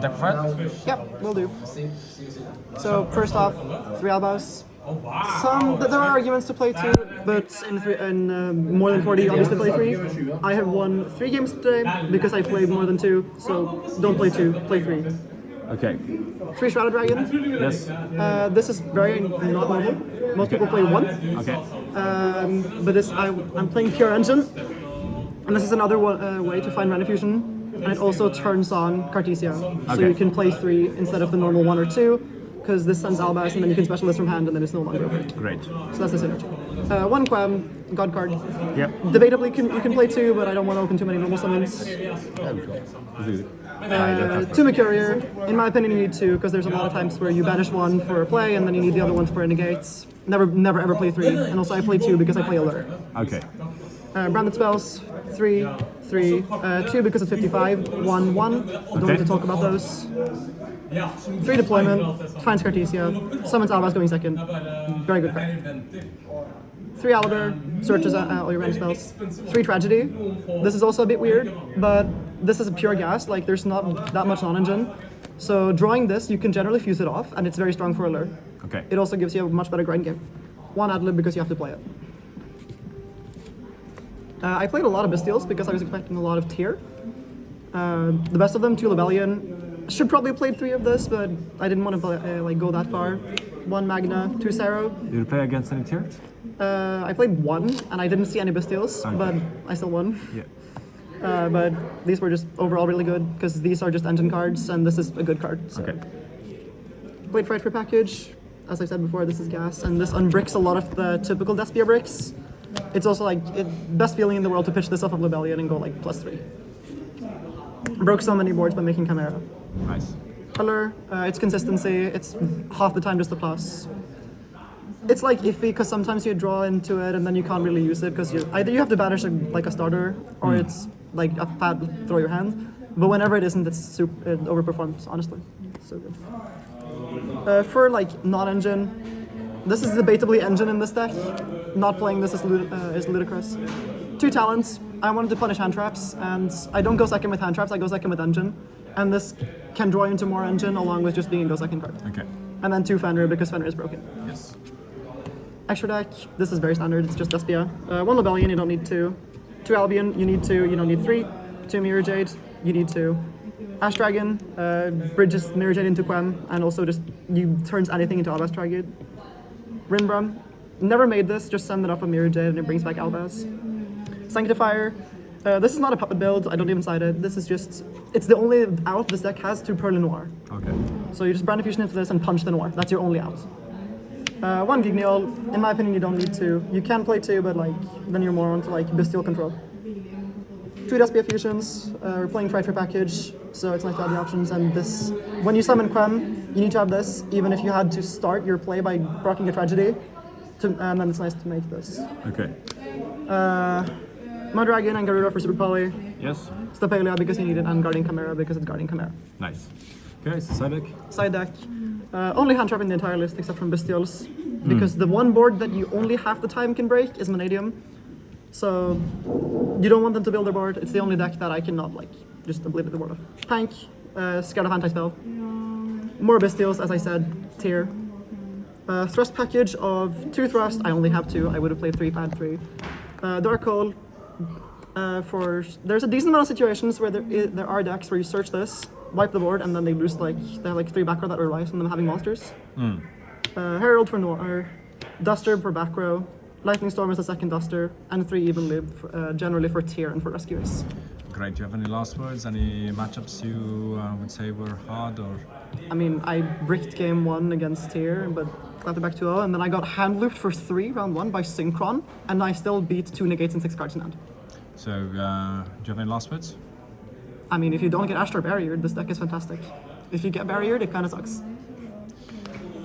Deck Fred? Yep, will do. So first off, 3 elbows. There are arguments to play 2, but in more than 40 obviously play 3. I have won 3 games today because I played more than 2, so don't play 2, play 3. Okay. 3 Shrouded Dragon. Yes. This is very not normal. Most people play 1. Okay. But I'm playing Pure Engine, and this is another way to find Mana Fusion. And it also turns on Cartesia, so you can play 3 instead of the normal 1 or 2, because this sends Albas, and then you can specialist from hand, and then it's no longer overhit. Great. So that's the synergy. 1 Quam, God card. Yep. Debatably, you can play 2, but I don't want to open too many normal summons. 2 Mercurier. In my opinion, you need 2, because there's a lot of times where you banish 1 for a play, and then you need the other one for a negate. Never ever play 3. And also I play 2 because I play Allure. Okay. Branded spells, 3, 2 because it's 55, 1, 1. Don't need to talk about those. 3 deployment, finds Cartesia, summons Albas going second. Very good card. 3 Aliber, searches all your random spells. 3 Tragedy. This is also a bit weird, but this is a pure gas, like there's not that much non-engine. So drawing this, you can generally fuse it off, and it's very strong for Allure. Okay. It also gives you a much better grind game. 1 Adlib because you have to play it. I played a lot of Bastiles because I was expecting a lot of tier. The best of them, 2 Lebellion. Should probably have played 3 of this, but I didn't want to go that far. 1 Magna, 2 Sero. Did you play against any tiers? I played 1, and I didn't see any Bastiles, but I still won. Yeah. But these were just overall really good, because these are just engine cards, and this is a good card. So. Okay. Played Fright for Package. As I said before, this is gas, and this unbricks a lot of the typical Despia bricks. It's also like best feeling in the world to pitch this off of Lebellion and go like +3. Broke so many boards by making Chimera. Nice. Color, it's consistency. It's half the time just a plus. It's like iffy because sometimes you draw into it and then you can't really use it because either you have to banish like a starter or it's like a fat throw your hand. But whenever it isn't, it overperforms. Honestly, so good. For like non-engine. This is debatably engine in this deck. Not playing this is ludicrous. 2 talents. I wanted to punish hand traps, and I don't go second with hand traps, I go second with engine. And this can draw into more engine along with just being a go second card. Okay. And then 2 Fenrir because Fenrir is broken. Yes. Extra deck. This is very standard, it's just Despia. 1 Lebellion, you don't need 2. 2 Albion, you need 2, you don't need 3. 2 Mirror Jade, you need 2. Ash Dragon, bridges Mirror Jade into Quem, and also just turns anything into Albas Dragon. Rinbram, never made this, just send it up a Mirror Jade and it brings back Albas. Sanctifier, this is not a puppet build, I don't even side it. This is just, it's the only out this deck has to Pearl Noir. Okay. So you just brand fusion into this and punch the Noir, that's your only out. 1 Gigneol, in my opinion you don't need 2. You can play 2, but like, then you're more onto like Bestial control. 2 Despia fusions, we're playing Fright for Package, so it's nice to have the options, and this, when you summon Quem, you need to have this, even if you had to start your play by blocking a Tragedy, and then it's nice to make this. Okay. Mudragon and Garuda for Super Poly. Yes. Stapelia because you need it, and Guardian Chimera because it's Guardian Chimera. Nice. Okay, so side deck. Side deck. Only hand trap in the entire list except from Bestials, because the one board that you only half the time can break is Vanadium. So you don't want them to build their board. It's the only deck that I cannot like just obliterate the board of. Tank, scared of anti-spell. More Bestials, as I said, tier. Thrust package of 2 thrust. I only have 2. I would have played 3 if I had 3. Dark Hole. There's a decent amount of situations where there are decks where you search this, wipe the board, and then they lose they have like 3 back row that rely on them having monsters. Herald for Noir, Duster for back row, Lightning Storm is the second Duster, and 3 even live generally for tier and for rescuers. Great. Do you have any last words? Any matchups you would say were hard or? I mean, I bricked game 1 against tier, but got it back 2-0, and then I got hand looped for 3 round 1 by Synchron, and I still beat 2 negates and 6 cards in hand. So, do you have any last words? I mean, if you don't get Ashtar barriered, this deck is fantastic. If you get barriered, it kind of sucks.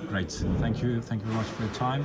Great. Thank you very much for your time.